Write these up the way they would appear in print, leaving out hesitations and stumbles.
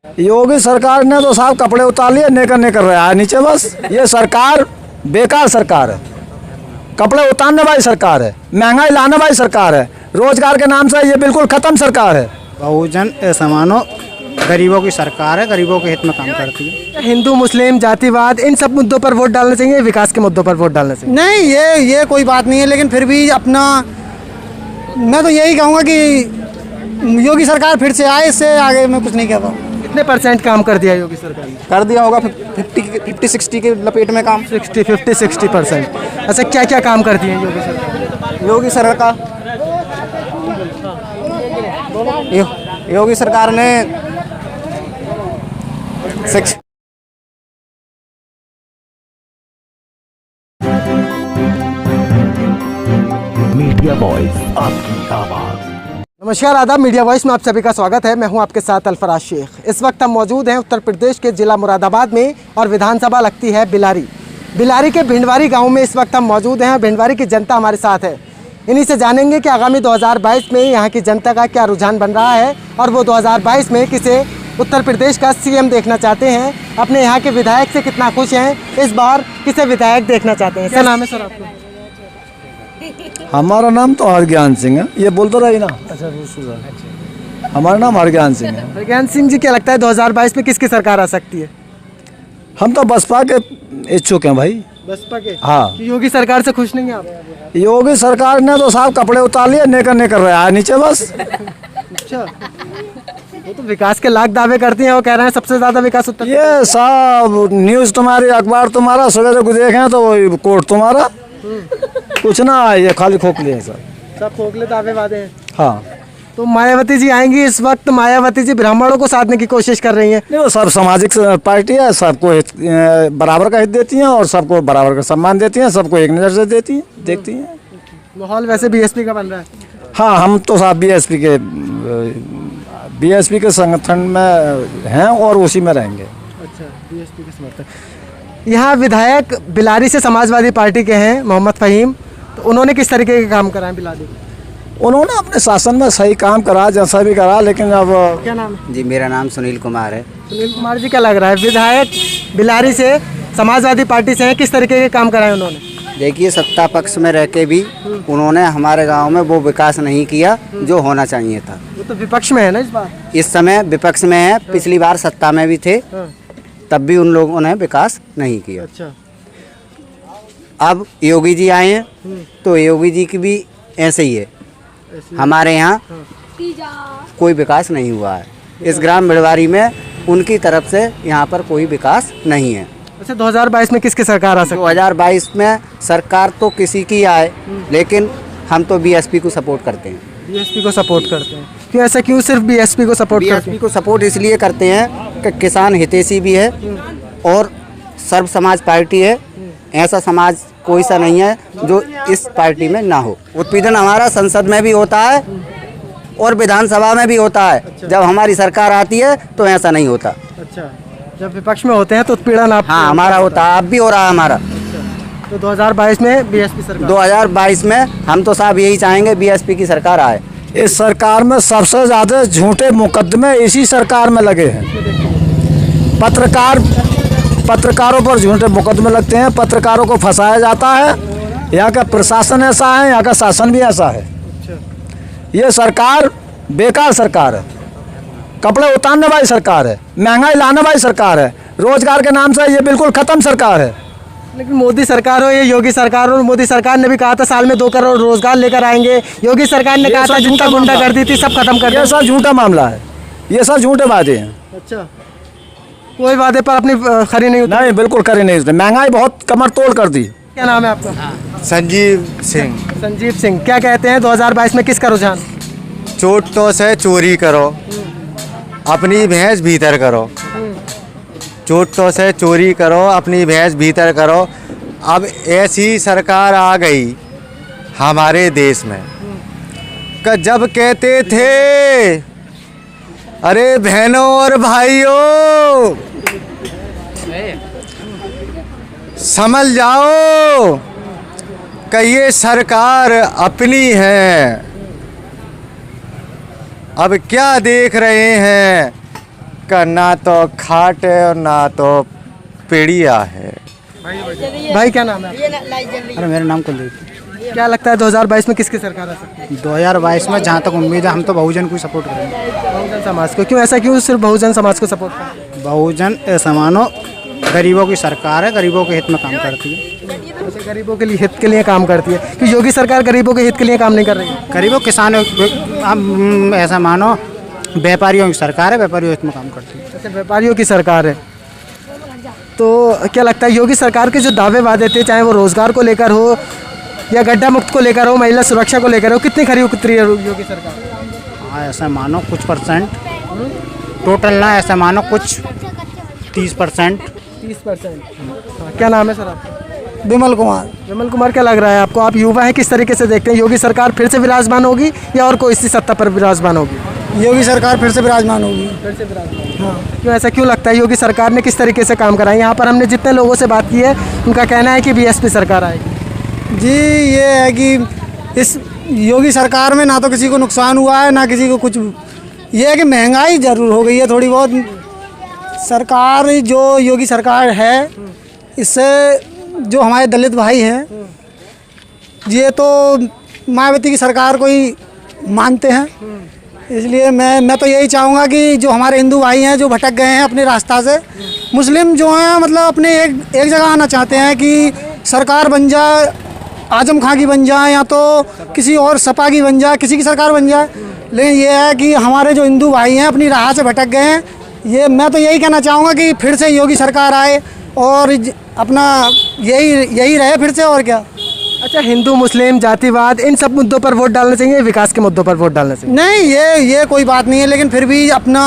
योगी सरकार ने तो साहब कपड़े उतार लिए, नेकर रहा है नीचे बस। ये सरकार बेकार सरकार है, कपड़े उतारने वाली सरकार है, महंगाई लाने वाली सरकार है, रोजगार के नाम से ये बिल्कुल खत्म सरकार है। बहुजन समानो गरीबों की सरकार है, गरीबों के हित में काम करती है। हिंदू मुस्लिम जातिवाद इन सब मुद्दों पर वोट डालने चाहिए, विकास के मुद्दों पर वोट डालने चाहिए? नहीं, ये कोई बात नहीं है, लेकिन फिर भी अपना मैं तो यही कहूँगा कि योगी सरकार फिर से आए, इससे आगे मैं कुछ नहीं कह पाऊँ। कितने % काम कर दिया योगी सरकार ने? कर दिया होगा 50-60 के लपेट में काम। 50-60%। अच्छा, क्या क्या काम करती है योगी सरकार? योगी सरकार योगी सरकार ने मीडिया वॉइस, आपकी आवाज। नमस्कार, आदाब। मीडिया वॉइस में आप सभी का स्वागत है। मैं हूं आपके साथ अल्फराज शेख। इस वक्त हम मौजूद हैं उत्तर प्रदेश के जिला मुरादाबाद में और विधानसभा लगती है बिलारी के भिंडवारी गांव में इस वक्त हम मौजूद हैं। भिंडवारी की जनता हमारे साथ है, इन्हीं से जानेंगे कि आगामी 2022 में यहाँ की जनता का क्या रुझान बन रहा है और वो 2022 में किसे उत्तर प्रदेश का CM देखना चाहते हैं, अपने यहाँ के विधायक से कितना खुश हैं, इस बार किसे विधायक देखना चाहते हैं। क्या नाम है सर आपका? हमारा नाम तो हरज्ञान सिंह है, ये बोल तो रही ना। अच्छा, हमारा नाम हरज्ञान सिंह है। हरज्ञान सिंह जी, क्या लगता है 2022 में किसकी सरकार आ सकती है? हम तो बसपा के इच्छुक हैं भाई। बसपा के? हाँ। योगी सरकार से खुश नहीं आप? योगी सरकार ने तो साहब कपड़े उतार लिए, नेकर रहा है नीचे बस। अच्छा, वो तो विकास के लाख दावे करती हैं, वो कह रहे हैं सबसे ज्यादा विकास उत्तर। ये सब न्यूज़ तुम्हारी, अखबार तुम्हारा, सवेरे को देखें तो वही कोर्ट तुम्हारा, कुछ ना, ये खाली खोखले हैं सब खोखले दावे वादे हैं। हाँ। तो मायावती जी आएंगी इस वक्त, मायावती जी ब्राह्मणों को साधने की कोशिश कर रही हैं। नहीं, वो सब सामाजिक पार्टी है, सबको बराबर का हित देती हैं और सबको बराबर का सम्मान देती हैं, सबको एक नज़र से देती हैं, देखती हैं। माहौल वैसे BSP का बन रहा है। हाँ, हम तो साहब BSP के संगठन में हैं और उसी में रहेंगे। अच्छा, BSP के समर्थक। यहाँ विधायक बिलारी से समाजवादी पार्टी के हैं मोहम्मद फहीम, तो उन्होंने किस तरीके के काम कराए बिलारी? उन्होंने अपने शासन में सही काम करा, जैसा भी करा, लेकिन अब क्या नाम है? जी, मेरा नाम सुनील कुमार है। सुनील कुमार जी, क्या लग रहा है विधायक बिलारी से समाजवादी पार्टी से हैं, किस तरीके के काम कराए उन्होंने? देखिए, सत्ता पक्ष में रह के भी उन्होंने हमारे गांव में वो विकास नहीं किया जो होना चाहिए था। वो तो विपक्ष में है ना इस बार? इस समय विपक्ष में है, पिछली बार सत्ता में भी थे, तब भी उन लोगों ने विकास नहीं किया। अच्छा। अब योगी जी आए हैं तो योगी जी की भी ऐसे ही है। हमारे यहाँ कोई विकास नहीं हुआ है, इस ग्राम भिड़वारी में उनकी तरफ से यहाँ पर कोई विकास नहीं है। अच्छा, 2022 में किसकी सरकार आ सकती है? 2022 में सरकार तो किसी की आए, लेकिन हम तो BSP को सपोर्ट करते हैं। BSP को सपोर्ट करते हैं? क्यों, ऐसा क्यों सिर्फ BSP को सपोर्ट करते हैं? BSP को सपोर्ट इसलिए करते हैं कि किसान हितैषी भी है और सर्व समाज पार्टी है। ऐसा समाज कोई सा नहीं है जो इस पार्टी में ना हो। उत्पीड़न हमारा संसद में भी होता है और विधानसभा में भी होता है। अच्छा। जब हमारी सरकार आती है तो ऐसा नहीं होता। अच्छा, जब विपक्ष में होते हैं तो उत्पीड़न आप? हाँ, हमारा होता है, अब भी हो रहा है हमारा। तो 2022 में BSP सरकार? 2022 में हम तो साहब यही चाहेंगे BSP की सरकार आए। इस सरकार में सबसे ज़्यादा झूठे मुकदमे इसी सरकार में लगे हैं। पत्रकारों पर झूठे मुकदमे लगते हैं, पत्रकारों को फंसाया जाता है। यहाँ का प्रशासन ऐसा है, यहाँ का शासन भी ऐसा है। ये सरकार बेकार सरकार है, कपड़े उतारने वाली सरकार है, महंगाई लाने वाली सरकार है, रोजगार के नाम से ये बिल्कुल खत्म सरकार है। लेकिन मोदी सरकार हो या योगी सरकार हो, मोदी सरकार ने भी कहा था साल में 2 करोड़ रोजगार लेकर आएंगे। योगी सरकार ने कहा था जिनका गुंडा कर दी थी सब खत्म कर दिया। ये सब झूठा मामला है, ये सब झूठे वादे हैं। अच्छा, कोई वादे पर अपनी खरी नहीं उतरी? नहीं, बिल्कुल खरी नहीं उतरी। महंगाई बहुत कमर तोड़ कर दी। क्या नाम है आपका? संजीव सिंह। संजीव सिंह, क्या कहते हैं 2022 में किसका रुझान? चोटों से चोरी करो, अपनी भैंस भीतर करो। चोटों से चोरी करो, अपनी भैंस भीतर करो। अब ऐसी सरकार आ गई हमारे देश में कि जब कहते थे अरे बहनों और भाइयों समझ जाओ कि ये सरकार अपनी है, अब क्या देख रहे हैं का ना तो खाट है और ना तो पेड़िया है। भाई क्या नाम है? अरे मेरा नाम कुलदीप। क्या लगता है 2022 में किसकी सरकार आ सकती है? 2022 में जहाँ तक उम्मीद है हम तो बहुजन को सपोर्ट करेंगे। बहुजन समाज को। क्यों, ऐसा क्यों सिर्फ बहुजन समाज को सपोर्ट करें? बहुजन ऐसा मानो गरीबों की सरकार है, गरीबों के हित में काम करती है। जैसे गरीबों के लिए हित के लिए काम करती है कि योगी सरकार गरीबों के हित के लिए काम नहीं कर रही है? गरीबों किसानों हम ऐसा मानो व्यापारियों की सरकार है, व्यापारियों के हित में काम करती है। जैसे व्यापारियों की सरकार है, तो क्या लगता है योगी सरकार के जो दावे वादे थे, चाहे वो रोजगार को लेकर हो या गड्ढा मुक्त को लेकर हो, महिला सुरक्षा को लेकर हो, कितनी खरी उतरी है योगी सरकार? हाँ, ऐसा मानो कुछ परसेंट, टोटल ना, ऐसा मानो कुछ 30%। 30%। क्या नाम है सर आपका? विमल कुमार। विमल कुमार, क्या लग रहा है आपको, आप युवा हैं, किस तरीके से देखते हैं योगी सरकार फिर से विराजमान होगी या और कोई इसी सत्ता पर विराजमान होगी? योगी सरकार फिर से विराजमान होगी। फिर से विराजमान। हाँ, क्यों, ऐसा क्यों लगता है? योगी सरकार ने किस तरीके से काम करा है? यहाँ पर हमने जितने लोगों से बात की है उनका कहना है कि बीएसपी सरकार आएगी। जी, ये है कि इस योगी सरकार में ना तो किसी को नुकसान हुआ है ना किसी को कुछ। ये है कि महंगाई ज़रूर हो गई है थोड़ी बहुत। सरकार जो योगी सरकार है, इससे जो हमारे दलित भाई हैं, ये तो मायावती की सरकार को ही मानते हैं। इसलिए मैं तो यही चाहूँगा कि जो हमारे हिंदू भाई हैं जो भटक गए हैं अपने रास्ता से, मुस्लिम जो हैं मतलब अपने एक जगह आना चाहते हैं कि सरकार बन जाए, आजम खां की बन जाए या तो किसी और सपा की बन जाए, किसी की सरकार बन जाए। लेकिन ये है कि हमारे जो हिंदू भाई हैं अपनी राह से भटक गए हैं। ये मैं तो यही कहना चाहूँगा कि फिर से योगी सरकार आए और अपना यही रहे फिर से, और क्या। अच्छा, हिंदू मुस्लिम जातिवाद इन सब मुद्दों पर वोट डालने चाहिए, विकास के मुद्दों पर वोट डालने चाहिए? नहीं, ये कोई बात नहीं है, लेकिन फिर भी अपना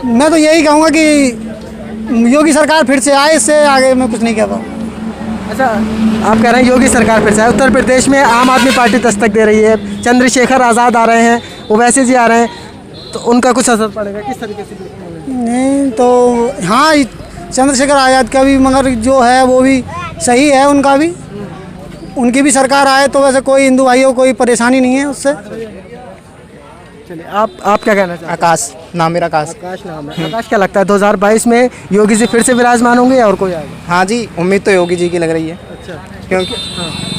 मैं तो यही कहूँगा कि योगी सरकार फिर से आए, इससे आगे मैं कुछ नहीं कहता। अच्छा, आप कह रहे हैं योगी सरकार फिर से आए। उत्तर प्रदेश में आम आदमी पार्टी दस्तक दे रही है, चंद्रशेखर आज़ाद आ रहे हैं, ओवैसी जी आ रहे हैं, तो उनका कुछ असर पड़ेगा? किस तरीके से देखते हैं? नहीं तो हाँ, चंद्रशेखर आज़ाद का भी मगर जो है वो भी सही है, उनका भी, उनकी भी सरकार आए तो वैसे कोई हिंदू भाइयों को कोई परेशानी नहीं है उससे। चलिए, आप क्या कहना चाहते हैं? आकाश नाम मेरा, आकाश। आकाश नाम है। आकाश, क्या लगता है 2022 में योगी जी फिर से विराजमान होंगे या और कोई आएगा? हाँ जी, उम्मीद तो योगी जी की लग रही है। अच्छा, क्योंकि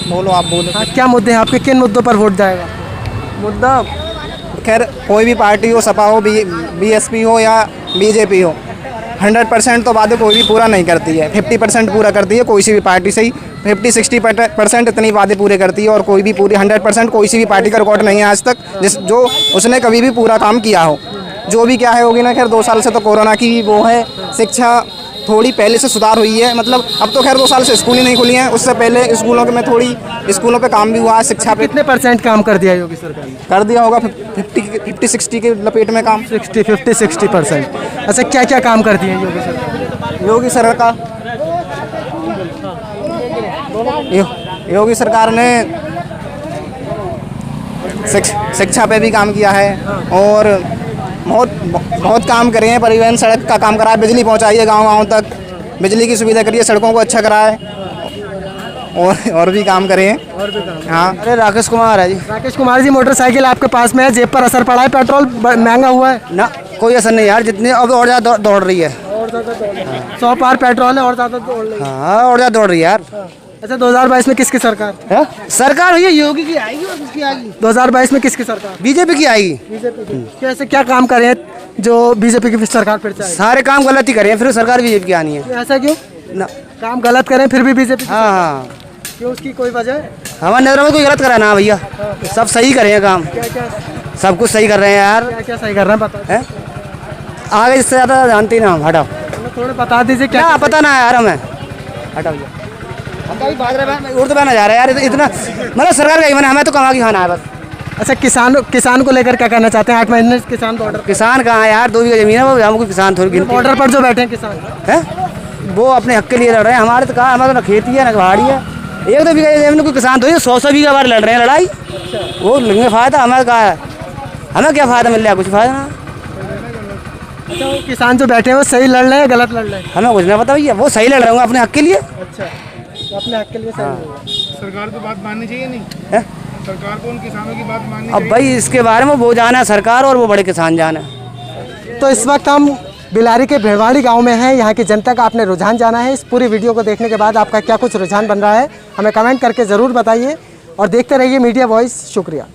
बोलो, आप बोलो। हाँ, क्या मुद्दे हैं आपके, किन मुद्दों पर वोट जाएगा? मुद्दा खैर कोई भी पार्टी हो, सपा हो, बीएसपी हो या बीजेपी हो, 100% तो वादे कोई भी पूरा नहीं करती है। 50% पूरा करती है कोई सी भी पार्टी से ही। 50-60% इतनी वादे पूरे करती है और कोई भी पूरी 100% कोई सी भी पार्टी का रिकॉर्ड नहीं है आज तक जो उसने कभी भी पूरा काम किया हो। जो भी क्या है होगी ना, खैर 2 साल से तो कोरोना की वो है, शिक्षा थोड़ी पहले से सुधार हुई है। मतलब अब तो खैर 2 साल से स्कूल ही नहीं खुली हैं, उससे पहले स्कूलों के में थोड़ी स्कूलों पे काम भी हुआ है, शिक्षा पे। कितने % काम कर दिया योगी सरकार ने? कर दिया होगा 50-60 के लपेट में काम। 50-60%। अच्छा, क्या क्या काम करती है योगी सरकार? योगी सरकार योगी सरकार ने शिक्षा पे भी काम किया है और बहुत काम करे हैं। परिवहन सड़क का काम करा है, बिजली पहुंचाई है गाँव तक, बिजली की सुविधा करी है, सड़कों को अच्छा करा है और भी काम करे हैं। और भी काम? हाँ, अरे राकेश कुमार है जी। राकेश कुमार जी, मोटरसाइकिल आपके पास में है, जेब पर असर पड़ा है? पेट्रोल महंगा हुआ है ना? कोई असर नहीं यार, जितनी अब और ज़्यादा दौड़ रही है। और ज़्यादा दौड़ रही है। 100 पार पेट्रोल है और ज़्यादा दौड़ रही है। हाँ, और ज़्यादा दौड़ रही है यार। अच्छा, 2022 में किसकी सरकार? है? सरकार हुई है योगी की आएगी और किसकी आएगी? 2022 में किसकी सरकार? बीजेपी की आएगी। बीजेपी की। कैसे क्या काम करे जो बीजेपी की सरकार फिर से आएगी? सारे काम गलत ही करे हैं, फिर सरकार बीजेपी की आनी है ऐसा क्यों? ना। काम गलत करें फिर भी बीजेपी? हाँ हाँ, क्यों, उसकी कोई वजह है? हमारे नजर में कोई गलत करा ना भैया, सब सही करे हैं काम, क्या क्या सब कुछ सही कर रहे हैं यार। क्या क्या सही कर रहे हैं, बता। हैं? आगे इससे ज़्यादा जानते ना हम, हटाओ। थोड़ा बता दीजिए क्या क्या पता ना है यार हमें, हटाओ भैया। हम कभी बात रहे उर्दू बहना जा रहा है यार, इतना मतलब सरकार का ही मैंने, हमें तो कमा के खाना है बस। अच्छा, किसान को लेकर क्या कहना चाहते हैं? 8 महीने किसान बॉर्डर किसान कहाँ है यार, 2 बीघा जमीन है, वो हमको किसान थोड़ी गिनती बॉर्डर पर जो बैठे हैं किसान है, वो अपने हक के लिए लड़ रहे हैं। हमारे तो कहाँ, हमारे तो ना खेती है ना पहाड़ी है, 1-2 बीघा जमीन कोई किसान थोड़ी 100 बीघा बार लड़ रहे हैं लड़ाई। वो लेंगे फ़ायदा, हमें कहा है, हमें क्या फ़ायदा मिल रहा है? कुछ फ़ायदा ना। अच्छा, वो किसान जो बैठे हैं वो सही लड़ रहे हैं गलत लड़ रहे हैं? हमें कुछ नहीं पता भैया, वो सही लड़ रहे होंगे अपने हक के लिए। अच्छा, तो अपने हक के लिए सही। सरकार को बात माननी चाहिए नहीं है? सरकार को उन किसानों की बात माननी अब भाई इसके बारे में वो जाना है सरकार और वो बड़े किसान जाना है। तो इस वक्त हम बिलारी के भेड़वाड़ी गांव में हैं। यहाँ की जनता का आपने रुझान जाना है। इस पूरी वीडियो को देखने के बाद आपका क्या कुछ रुझान बन रहा है हमें कमेंट करके ज़रूर बताइए और देखते रहिए मीडिया वॉइस। शुक्रिया।